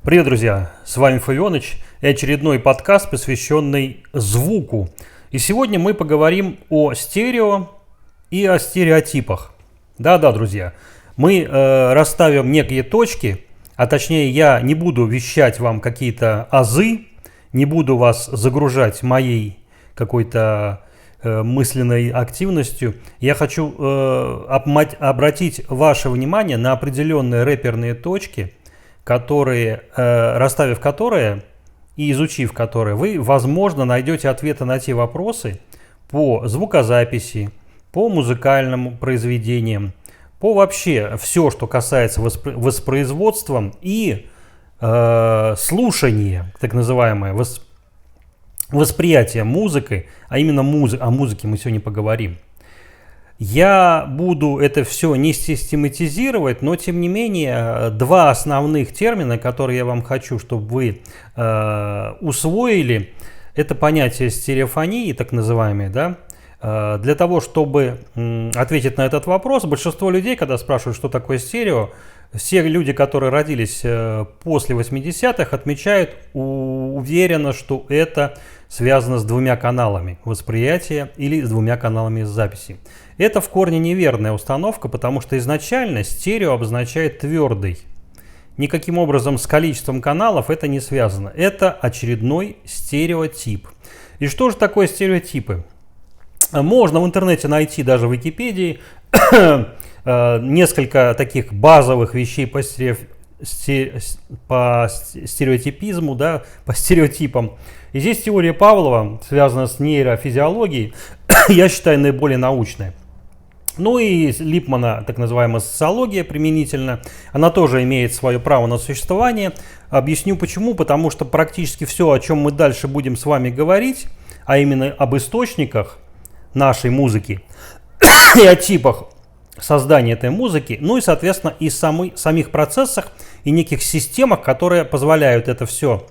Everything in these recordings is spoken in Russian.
Привет, друзья! С вами Фавионыч и очередной подкаст, посвященный звуку. И сегодня мы поговорим о стерео и о стереотипах. Да-да, друзья, мы расставим некие точки, а точнее я не буду вещать вам какие-то азы, не буду вас загружать моей какой-то мысленной активностью. Я хочу обратить ваше внимание на определенные рэперные точки, расставив которые и изучив которые, вы, возможно, найдете ответы на те вопросы по звукозаписи, по музыкальным произведениям, по вообще все, что касается воспроизводства и слушания, так называемое восприятие музыкой, а именно о музыке мы сегодня поговорим. Я буду это все не систематизировать, но тем не менее два основных термина, которые я вам хочу, чтобы вы усвоили, это понятие стереофонии, так называемое, да. Для того, чтобы ответить на этот вопрос, большинство людей, когда спрашивают, что такое стерео, все люди, которые родились после 80-х, отмечают уверенно, что это связано с двумя каналами восприятия или с двумя каналами записи. Это в корне неверная установка, потому что изначально стерео обозначает твердый. Никаким образом с количеством каналов это не связано. Это очередной стереотип. И что же такое стереотипы? Можно в интернете найти, даже в Википедии, несколько таких базовых вещей по стереотипизму, да, по стереотипам. И здесь теория Павлова, связанная с нейрофизиологией, я считаю наиболее научной. Ну и Липмана, так называемая социология применительно, она тоже имеет свое право на существование. Объясню почему. Потому что практически все, о чем мы дальше будем с вами говорить, а именно об источниках нашей музыки и о типах создания этой музыки, ну и, соответственно, и самих процессах и неких системах, которые позволяют это все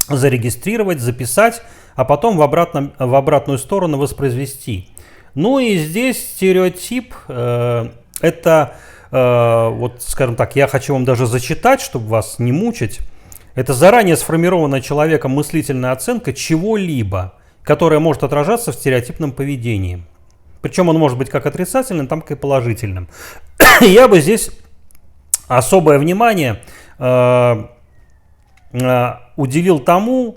зарегистрировать, записать, а потом в обратную сторону воспроизвести. Ну и здесь стереотип, это, вот скажем так, я хочу вам даже зачитать, чтобы вас не мучить. Это заранее сформированная человеком мыслительная оценка чего-либо, которая может отражаться в стереотипном поведении. Причем он может быть как отрицательным, так и положительным. Я бы здесь особое внимание уделил тому,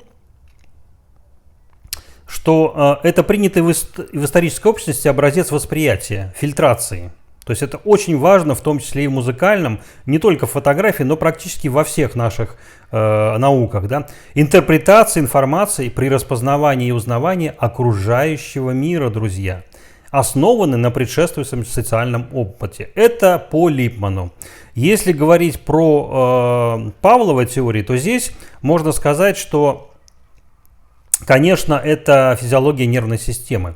что это принятый в исторической общности образец восприятия, фильтрации. То есть это очень важно, в том числе и в музыкальном, не только в фотографии, но практически во всех наших науках. Да? Интерпретация информации при распознавании и узнавании окружающего мира, друзья, основаны на предшествующем социальном опыте. Это по Липману. Если говорить про Павлова теории, то здесь можно сказать, что, конечно, это физиология нервной системы.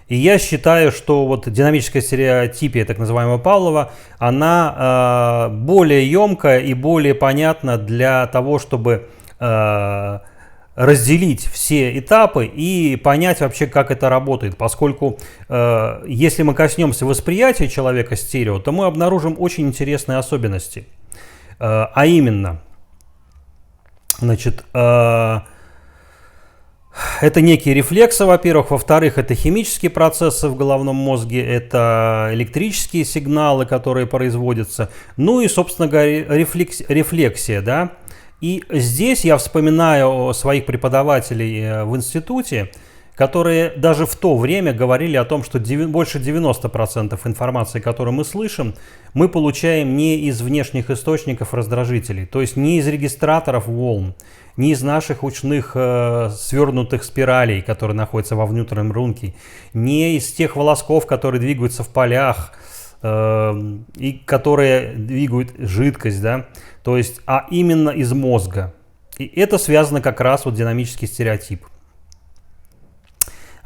И я считаю, что вот динамическая стереотипия, так называемая Павлова, она более емкая и более понятна для того, чтобы разделить все этапы и понять вообще, как это работает. Поскольку если мы коснемся восприятия человека стерео, то мы обнаружим очень интересные особенности. А именно, значит, это некие рефлексы, во-первых. Во-вторых, это химические процессы в головном мозге, это электрические сигналы, которые производятся. Ну и, собственно говоря, рефлексия, да. И здесь я вспоминаю своих преподавателей в институте, которые даже в то время говорили о том, что больше 90% информации, которую мы слышим, мы получаем не из внешних источников раздражителей, то есть не из регистраторов волн, не из наших ушных свернутых спиралей, которые находятся во внутреннем рунке, не из тех волосков, которые двигаются в полях и которые двигают жидкость, да, то есть, а именно из мозга. И это связано как раз вот динамический стереотип.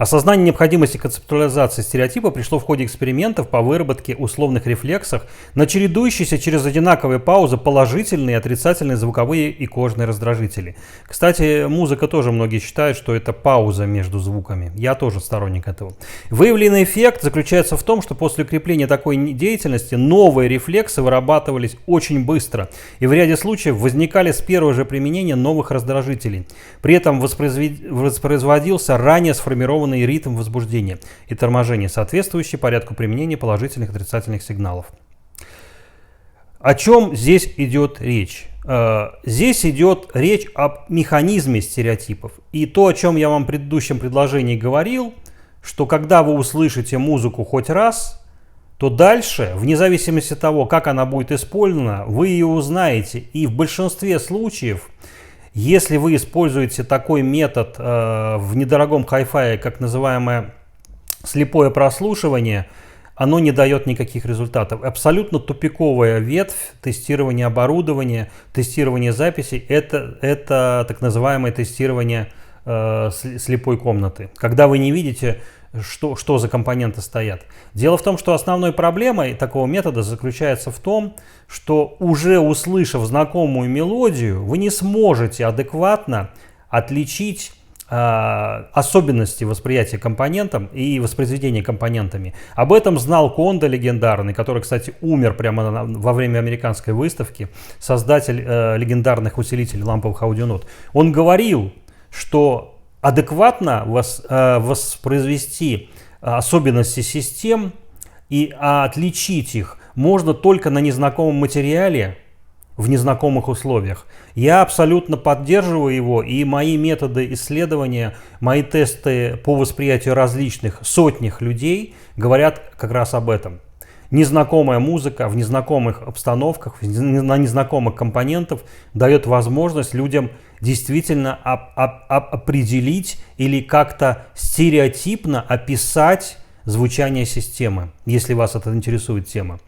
Осознание необходимости концептуализации стереотипа пришло в ходе экспериментов по выработке условных рефлексов на чередующиеся через одинаковые паузы положительные и отрицательные звуковые и кожные раздражители. Кстати, музыка тоже многие считают, что это пауза между звуками. Я тоже сторонник этого. Выявленный эффект заключается в том, что после укрепления такой деятельности новые рефлексы вырабатывались очень быстро и в ряде случаев возникали с первого же применения новых раздражителей. При этом воспроизводился ранее сформированный ритм возбуждения и торможения, соответствующий порядку применения положительных и отрицательных сигналов. О чем здесь идет речь? Здесь идет речь об механизме стереотипов. И то, о чем я вам в предыдущем предложении говорил, что когда вы услышите музыку хоть раз, то дальше, вне зависимости от того, как она будет использована, вы ее узнаете. И в большинстве случаев, если вы используете такой метод в недорогом хай-фае, как называемое слепое прослушивание, оно не дает никаких результатов. Абсолютно тупиковая ветвь тестирования оборудования, тестирования записей, это так называемое тестирование слепой комнаты, когда вы не видите, что за компоненты стоят. Дело в том, что основной проблемой такого метода заключается в том, что уже услышав знакомую мелодию, вы не сможете адекватно отличить особенности восприятия компонентом и воспроизведения компонентами. Об этом знал Кондо легендарный, который, кстати, умер прямо во время американской выставки, создатель легендарных усилителей ламповых аудионот. Он говорил, что адекватно воспроизвести особенности систем и отличить их можно только на незнакомом материале, в незнакомых условиях. Я абсолютно поддерживаю его, и мои методы исследования, мои тесты по восприятию различных сотнях людей говорят как раз об этом. Незнакомая музыка в незнакомых обстановках, на незнакомых компонентах дает возможность людям действительно определить или как-то стереотипно описать звучание системы, если вас это интересует тема.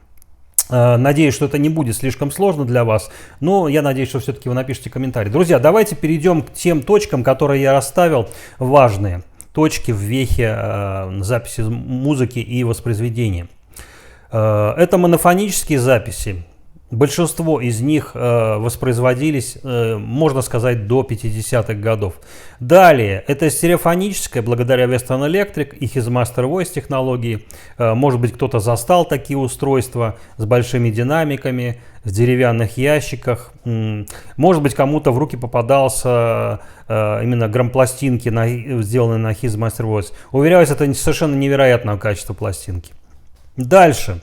Надеюсь, что это не будет слишком сложно для вас, но я надеюсь, что все-таки вы напишите комментарий. Друзья, давайте перейдем к тем точкам, которые я расставил, важные точки в вехе записи музыки и воспроизведения. Это монофонические записи. Большинство из них воспроизводились, можно сказать, до 50-х годов. Далее, это стереофоническое, благодаря Western Electric и His Master Voice технологии. Может быть, кто-то застал такие устройства с большими динамиками, в деревянных ящиках. Может быть, кому-то в руки попадался именно грампластинки, сделанные на His Master Voice. Уверяюсь, это совершенно невероятного качества пластинки. Дальше.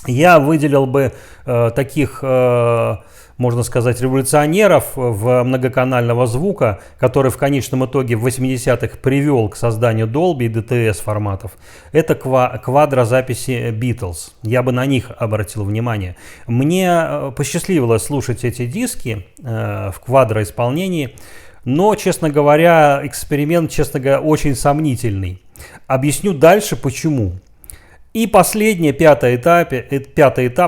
Я выделил бы таких, можно сказать, революционеров в многоканального звука, который в конечном итоге в 80-х привел к созданию Dolby и DTS форматов. Это квадрозаписи Beatles. Я бы на них обратил внимание. Мне посчастливилось слушать эти диски в квадроисполнении, но, честно говоря, эксперимент, очень сомнительный. Объясню дальше, почему. И последний, пятый этап,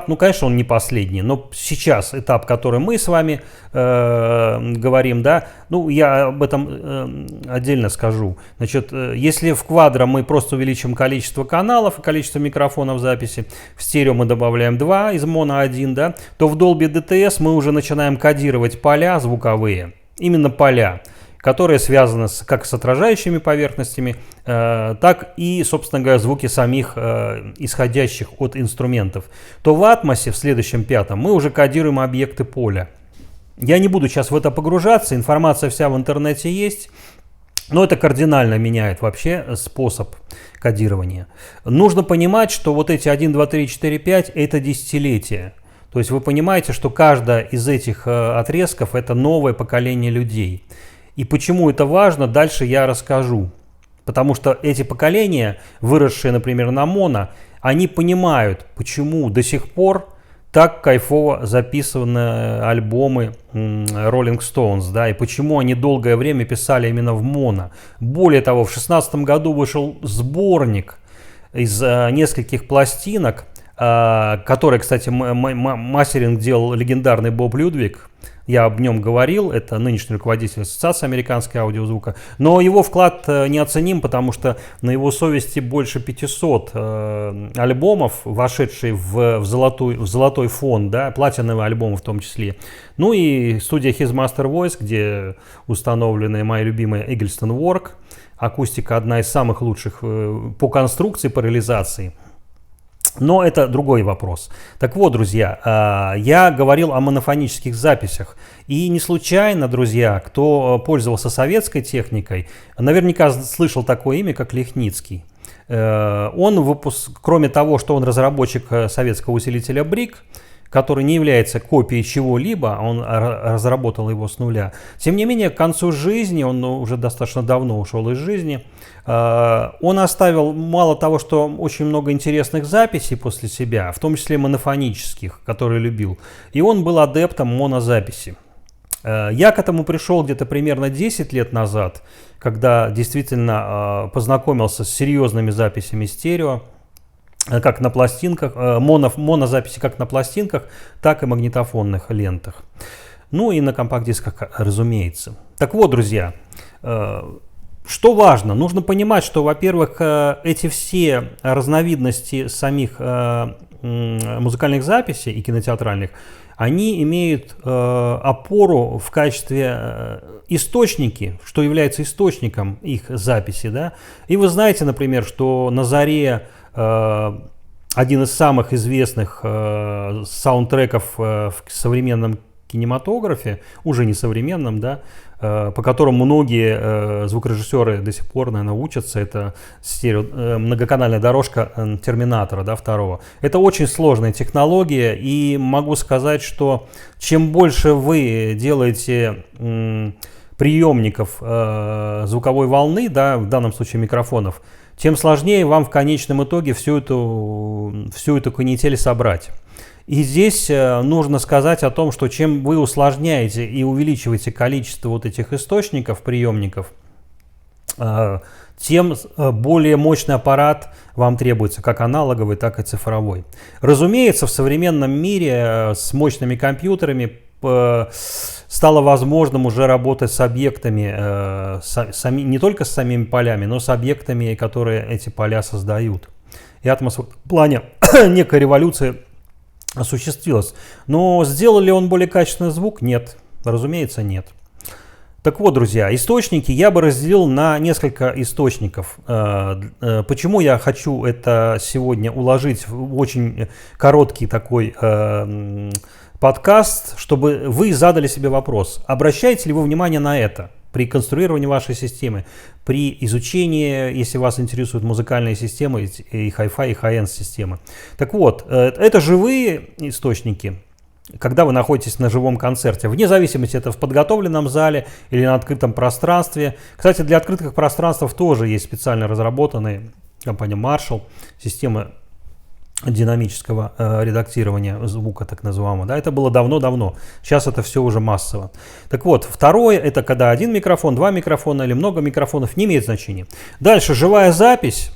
ну, конечно, он не последний, но сейчас этап, который мы с вами говорим, да, ну, я об этом отдельно скажу. Значит, если в квадро мы просто увеличим количество каналов и количество микрофонов записи, в стерео мы добавляем 2 из моно 1, да, то в Dolby DTS мы уже начинаем кодировать поля звуковые, именно поля, которые связаны как с отражающими поверхностями, так и, собственно говоря, звуки самих исходящих от инструментов, то в Атмосе, в следующем пятом, мы уже кодируем объекты поля. Я не буду сейчас в это погружаться, информация вся в интернете есть, но это кардинально меняет вообще способ кодирования. Нужно понимать, что вот эти 1, 2, 3, 4, 5 – это десятилетия. То есть вы понимаете, что каждая из этих отрезков – это новое поколение людей. И почему это важно, дальше я расскажу. Потому что эти поколения, выросшие, например, на моно, они понимают, почему до сих пор так кайфово записаны альбомы Rolling Stones, да, и почему они долгое время писали именно в моно. Более того, в 2016 году вышел сборник из нескольких пластинок который, кстати, мастеринг делал легендарный Боб Людвиг. Я об нем говорил, это нынешний руководитель Ассоциации американской аудиозвука. Но его вклад неоценим, потому что на его совести больше 500 альбомов, вошедшие в золотой фонд, да, платиновые альбомы в том числе. Ну и студия His Master Voice, где установлены мои любимые Eagleston Work. Акустика одна из самых лучших по конструкции, по реализации. Но это другой вопрос. Так вот, друзья, я говорил о монофонических записях. И не случайно, друзья, кто пользовался советской техникой, наверняка слышал такое имя, как Лихницкий. Он кроме того, что он разработчик советского усилителя БРИК, который не является копией чего-либо, он разработал его с нуля. Тем не менее, к концу жизни, он уже достаточно давно ушел из жизни, он оставил мало того, что очень много интересных записей после себя, в том числе монофонических, которые любил, и он был адептом монозаписи. Я к этому пришел где-то примерно 10 лет назад, когда действительно познакомился с серьезными записями стерео, как на пластинках, монозаписи как на пластинках, так и магнитофонных лентах. Ну и на компакт-дисках, разумеется. Так вот, друзья, что важно? Нужно понимать, что, во-первых, эти все разновидности самих музыкальных записей и кинотеатральных, они имеют опору в качестве источники, что является источником их записи. Да? И вы знаете, например, что на заре один из самых известных саундтреков в современном кинематографе, уже не современном, да, по которому многие звукорежиссеры до сих пор, наверное, учатся, это многоканальная дорожка Терминатора, да, второго. Это очень сложная технология, и могу сказать, что чем больше вы делаете приемников звуковой волны, да, в данном случае микрофонов, тем сложнее вам в конечном итоге всю эту канитель собрать. И здесь нужно сказать о том, что чем вы усложняете и увеличиваете количество вот этих источников, приемников, тем более мощный аппарат вам требуется, как аналоговый, так и цифровой. Разумеется, в современном мире с мощными компьютерами стало возможным уже работать с объектами, не только с самими полями, но с объектами, которые эти поля создают. И Atmos в плане некой революции осуществилась. Но сделал ли он более качественный звук? Нет. Разумеется, нет. Так вот, друзья, источники я бы разделил на несколько источников. Почему я хочу это сегодня уложить в очень короткий такой подкаст, чтобы вы задали себе вопрос, обращаете ли вы внимание на это при конструировании вашей системы, при изучении, если вас интересуют музыкальные системы, и Hi-Fi, и High-End системы. Так вот, это живые источники, когда вы находитесь на живом концерте, вне зависимости, это в подготовленном зале или на открытом пространстве. Кстати, для открытых пространств тоже есть специально разработанные компания Marshall системы динамического редактирования звука, так называемого. Да, это было давно-давно. Сейчас это все уже массово. Так вот, второе, это когда один микрофон, два микрофона или много микрофонов, не имеет значения. Дальше, живая запись.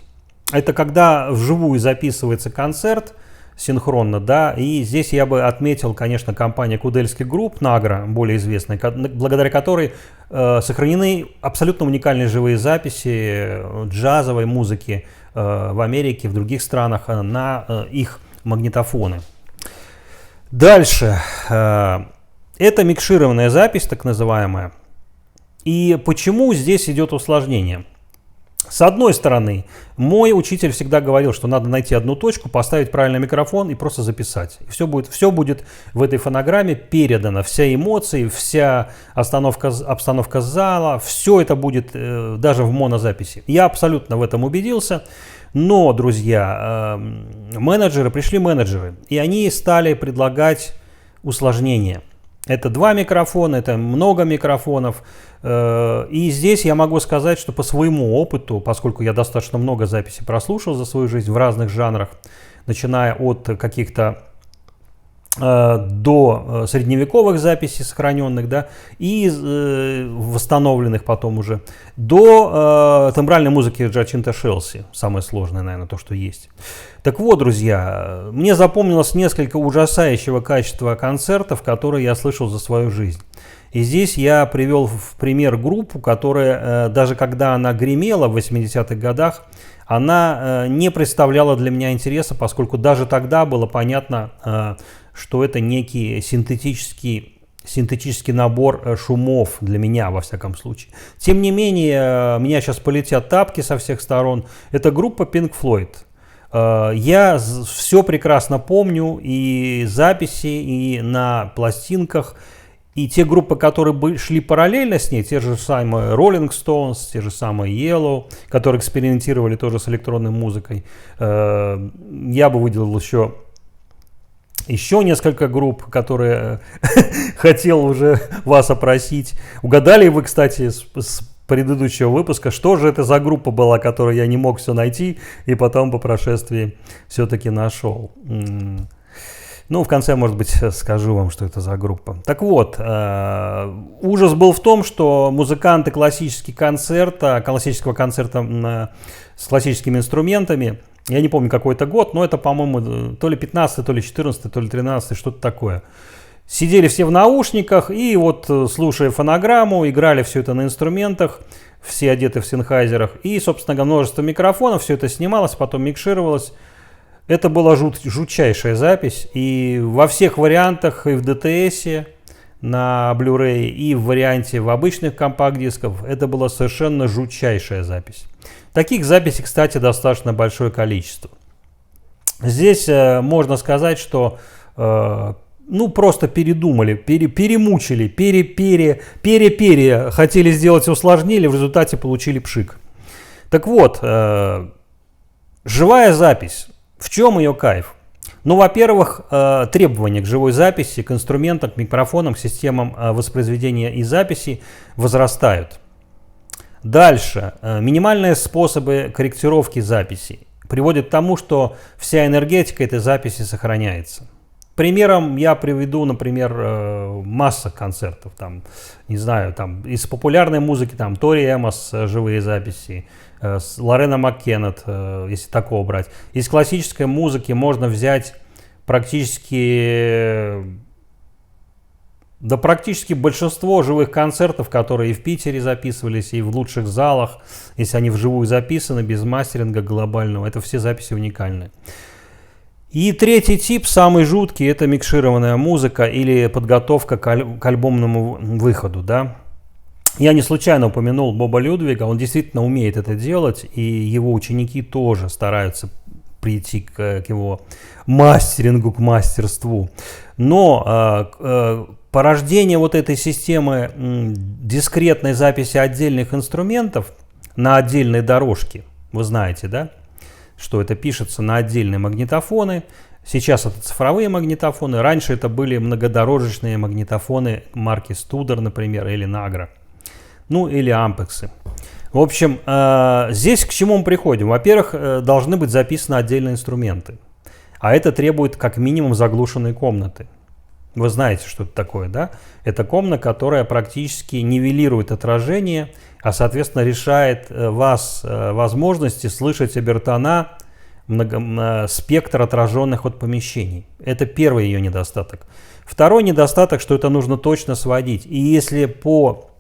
Это когда вживую записывается концерт синхронно, да, и здесь я бы отметил, конечно, компания Кудельский Групп, Награ, более известная, благодаря которой сохранены абсолютно уникальные живые записи джазовой музыки в Америке, в других странах на их магнитофоны. Дальше. Это микшированная запись, так называемая. И почему здесь идет усложнение? С одной стороны, мой учитель всегда говорил, что надо найти одну точку, поставить правильный микрофон и просто записать. И все будет в этой фонограмме передано. Вся эмоции, вся обстановка зала, все это будет даже в монозаписи. Я абсолютно в этом убедился. Но, друзья, пришли менеджеры, и они стали предлагать усложнения. Это 2 микрофона, это много микрофонов. И здесь я могу сказать, что по своему опыту, поскольку я достаточно много записей прослушал за свою жизнь в разных жанрах, начиная от каких-то до средневековых записей сохраненных, да, и восстановленных потом уже, до тембральной музыки Джачинто Шелси, самое сложное, наверное, то, что есть. Так вот, друзья, мне запомнилось несколько ужасающего качества концертов, которые я слышал за свою жизнь. И здесь я привел в пример группу, которая, даже когда она гремела в 80-х годах, она не представляла для меня интереса, поскольку даже тогда было понятно, что это некий синтетический набор шумов для меня, во всяком случае. Тем не менее, меня сейчас полетят тапки со всех сторон. Это группа Pink Floyd. Я все прекрасно помню, и записи, и на пластинках, и те группы, которые шли параллельно с ней, те же самые Rolling Stones, те же самые Yellow, которые экспериментировали тоже с электронной музыкой. Я бы выделил еще несколько групп, которые хотел уже вас опросить. Угадали вы, кстати, с предыдущего выпуска, что же это за группа была, которую я не мог все найти, и потом по прошествии все-таки нашел. Ну, в конце, может быть, скажу вам, что это за группа. Так вот, ужас был в том, что музыканты классического концерта с классическими инструментами, я не помню какой это год, но это, по-моему, то ли 15, то ли 14, то ли 13, что-то такое. Сидели все в наушниках и вот, слушая фонограмму, играли все это на инструментах, все одеты в сенхайзерах. И, собственно говоря, множество микрофонов, все это снималось, потом микшировалось. Это была жутчайшая запись. И во всех вариантах, и в DTS, на Blu-ray, и в варианте в обычных компакт-дисках, это была совершенно жутчайшая запись. Таких записей, кстати, достаточно большое количество. Здесь можно сказать, что просто передумали, перемучили, хотели сделать усложнили, в результате получили пшик. Так вот, живая запись, в чем ее кайф? Ну, во-первых, требования к живой записи, к инструментам, к микрофонам, к системам воспроизведения и записи возрастают. Дальше. Минимальные способы корректировки записи приводят к тому, что вся энергетика этой записи сохраняется. Примером я приведу, например, масса концертов. Там, не знаю, там, из популярной музыки там, Тори Эмос, живые записи, Лорена Маккеннет, если такого брать. Из классической музыки можно взять практически большинство живых концертов, которые и в Питере записывались, и в лучших залах, если они вживую записаны, без мастеринга глобального, это все записи уникальные. И третий тип, самый жуткий, это микшированная музыка или подготовка к альбомному выходу. Да? Я не случайно упомянул Боба Людвига, он действительно умеет это делать, и его ученики тоже стараются прийти к его мастерингу, к мастерству. Но порождение вот этой системы дискретной записи отдельных инструментов на отдельной дорожке, вы знаете, да, что это пишется на отдельные магнитофоны. Сейчас это цифровые магнитофоны, раньше это были многодорожечные магнитофоны марки Studer, например, или Nagra, ну или Ampex. В общем, здесь к чему мы приходим? Во-первых, должны быть записаны отдельные инструменты, а это требует как минимум заглушенной комнаты. Вы знаете, что это такое, да? Это комната, которая практически нивелирует отражение, а, соответственно, лишает вас возможности слышать обертона, спектр отраженных от помещений. Это первый ее недостаток. Второй недостаток, что это нужно точно сводить. И если по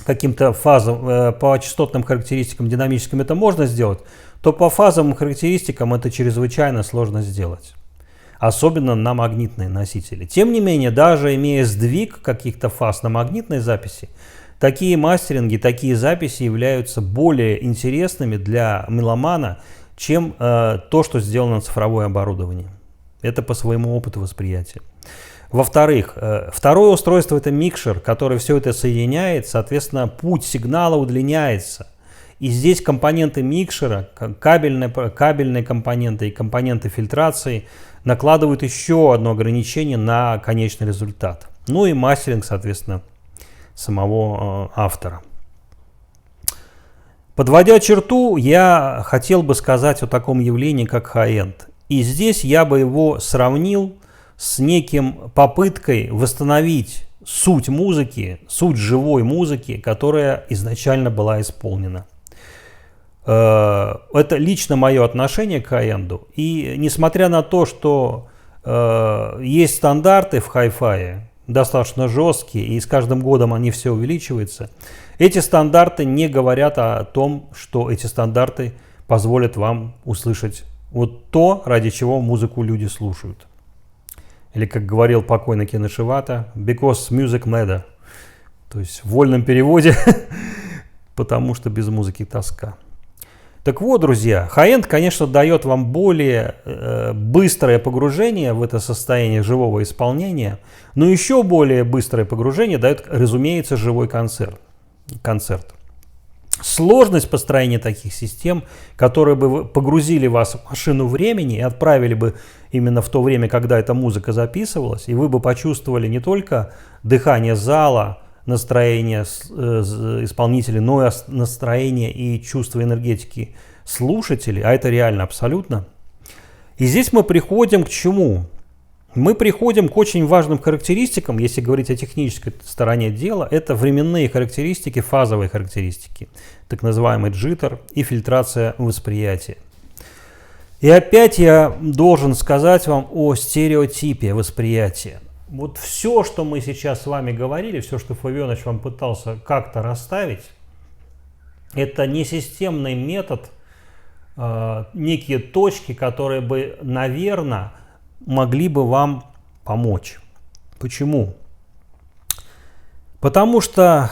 каким-то фазам, по частотным характеристикам динамическим это можно сделать, то по фазовым характеристикам это чрезвычайно сложно сделать. Особенно на магнитные носители. Тем не менее, даже имея сдвиг каких-то фаз на магнитной записи, такие мастеринги, такие записи являются более интересными для меломана, чем то, что сделано на цифровое оборудование. Это по своему опыту восприятия. Во-вторых, второе устройство — это микшер, который все это соединяет, соответственно, путь сигнала удлиняется. И здесь компоненты микшера, кабельные компоненты и компоненты фильтрации накладывают еще одно ограничение на конечный результат. Ну и мастеринг, соответственно, самого автора. Подводя черту, я хотел бы сказать о таком явлении, как high-end. И здесь я бы его сравнил с неким попыткой восстановить суть музыки, суть живой музыки, которая изначально была исполнена. Это лично мое отношение к хай-энду. И несмотря на то, что есть стандарты в хай-фае, достаточно жесткие, и с каждым годом они все увеличиваются, эти стандарты не говорят о том, что эти стандарты позволят вам услышать вот то, ради чего музыку люди слушают. Или, как говорил покойный Кен Шивата, because music matter. То есть в вольном переводе, потому что без музыки тоска. Так вот, друзья, хай-энд, конечно, дает вам более быстрое погружение в это состояние живого исполнения, но еще более быстрое погружение дает, разумеется, живой концерт. Сложность построения таких систем, которые бы погрузили вас в машину времени и отправили бы именно в то время, когда эта музыка записывалась, и вы бы почувствовали не только дыхание зала, настроение исполнителей, но и настроение и чувство энергетики слушателей, а это реально абсолютно. И здесь мы приходим к чему? Мы приходим к очень важным характеристикам, если говорить о технической стороне дела, это временные характеристики, фазовые характеристики, так называемый джиттер и фильтрация восприятия. И опять я должен сказать вам о стереотипе восприятия. Вот все, что мы сейчас с вами говорили, все, что Фавионович вам пытался как-то расставить, это не системный метод, некие точки, которые бы, наверное, могли бы вам помочь. Почему? Потому что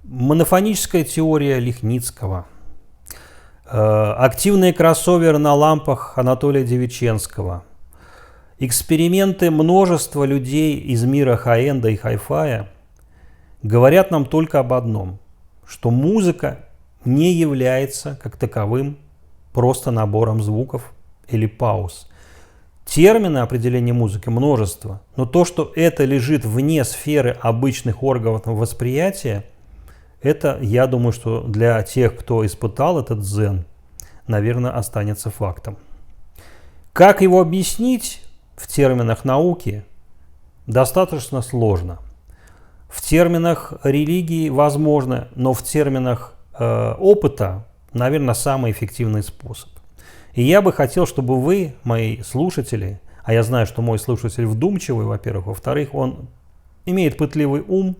монофоническая теория Лихницкого, активные кроссоверы на лампах Анатолия Девиченского, эксперименты множества людей из мира хай-энда и хай-фая говорят нам только об одном, что музыка не является как таковым просто набором звуков или пауз. Термины определения музыки множество, но то, что это лежит вне сферы обычных органов восприятия, это, я думаю, что для тех, кто испытал этот дзен, наверное, останется фактом. Как его объяснить в терминах науки, достаточно сложно. В терминах религии возможно, но в терминах опыта, наверное, самый эффективный способ. И я бы хотел, чтобы вы, мои слушатели, а я знаю, что мой слушатель вдумчивый, во-первых, во-вторых, он имеет пытливый ум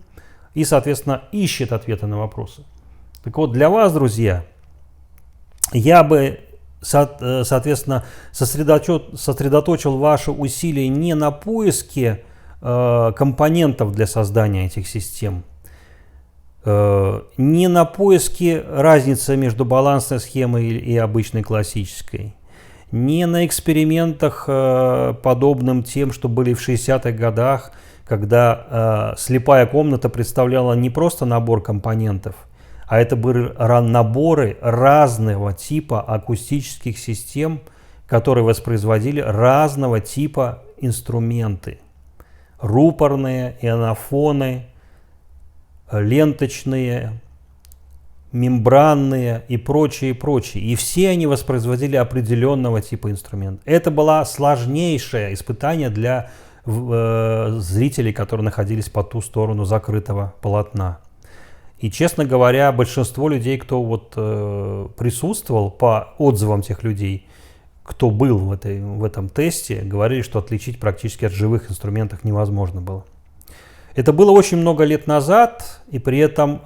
и, соответственно, ищет ответы на вопросы. Так вот, для вас, друзья, я бы, соответственно, сосредоточил ваши усилия не на поиске компонентов для создания этих систем, не на поиске разницы между балансной схемой и обычной классической, не на экспериментах, подобным тем, что были в 60-х годах, когда слепая комната представляла не просто набор компонентов, а это были наборы разного типа акустических систем, которые воспроизводили разного типа инструменты. Рупорные, ионофоны, ленточные, мембранные и прочие, прочие. И все они воспроизводили определенного типа инструмент. Это было сложнейшее испытание для зрителей, которые находились по ту сторону закрытого полотна. И, честно говоря, большинство людей, кто вот присутствовал, по отзывам тех людей, кто был в этом тесте, говорили, что отличить практически от живых инструментов невозможно было. Это было очень много лет назад, и при этом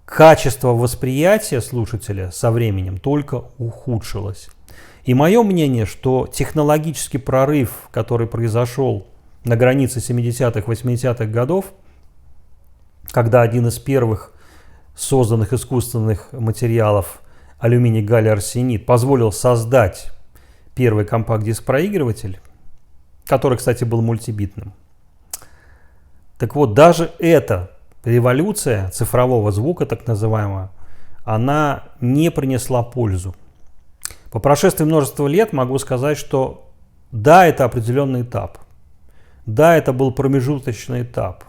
качество восприятия слушателя со временем только ухудшилось. И мое мнение, что технологический прорыв, который произошел на границе 70-х, 80-х годов, когда один из первых созданных искусственных материалов алюминий, галлий, арсенид позволил создать первый компакт-диск-проигрыватель, который, кстати, был мультибитным. Так вот, даже эта революция цифрового звука, так называемого, она не принесла пользу. По прошествии множества лет могу сказать, что да, это определенный этап. Да, это был промежуточный этап.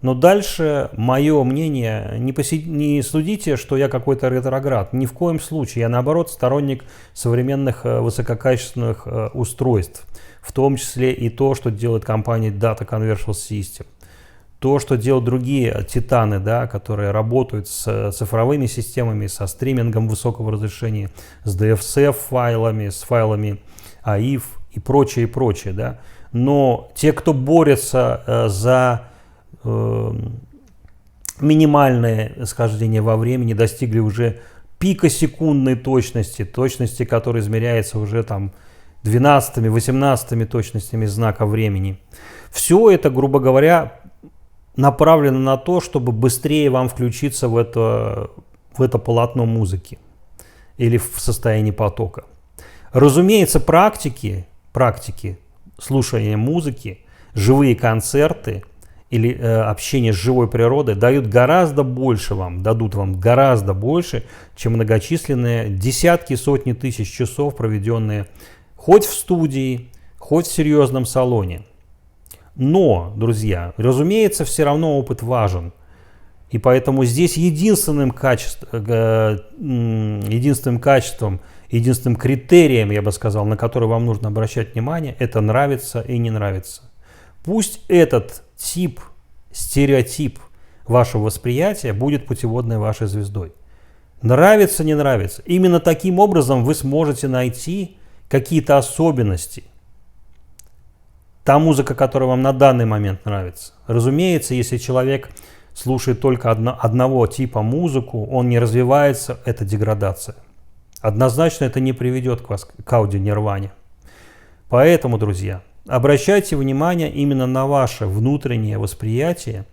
Но дальше мое мнение, не судите, что я какой-то ретроград. Ни в коем случае. Я, наоборот, сторонник современных высококачественных устройств. В том числе и то, что делает компания Data Conversion System. То, что делают другие титаны, да, которые работают с цифровыми системами, со стримингом высокого разрешения, с DFCF файлами, с файлами AIF и прочее, и прочее. Да. Но те, кто борется за минимальное схождение во времени, достигли уже пика секундной точности, которая измеряется уже там 12-18 точностями знака времени. Все это, грубо говоря, направлено на то, чтобы быстрее вам включиться в это полотно музыки или в состоянии потока. Разумеется, практики слушания музыки, живые концерты или общение с живой природой дадут вам гораздо больше, чем многочисленные десятки, сотни тысяч часов, проведенные хоть в студии, хоть в серьезном салоне. Но, друзья, разумеется, все равно опыт важен. И поэтому здесь единственным критерием, я бы сказал, на который вам нужно обращать внимание, это нравится и не нравится. Пусть этот стереотип вашего восприятия будет путеводной вашей звездой. Нравится, не нравится. Именно таким образом вы сможете найти какие-то особенности. Та музыка, которая вам на данный момент нравится. Разумеется, если человек слушает только одного типа музыку, он не развивается, это деградация. Однозначно это не приведет к аудионирване. Поэтому, друзья, обращайте внимание именно на ваше внутреннее восприятие.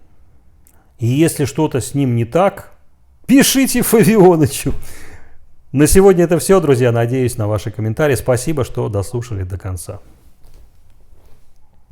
И если что-то с ним не так, пишите Фавионычу. На сегодня это все, друзья. Надеюсь на ваши комментарии. Спасибо, что дослушали до конца.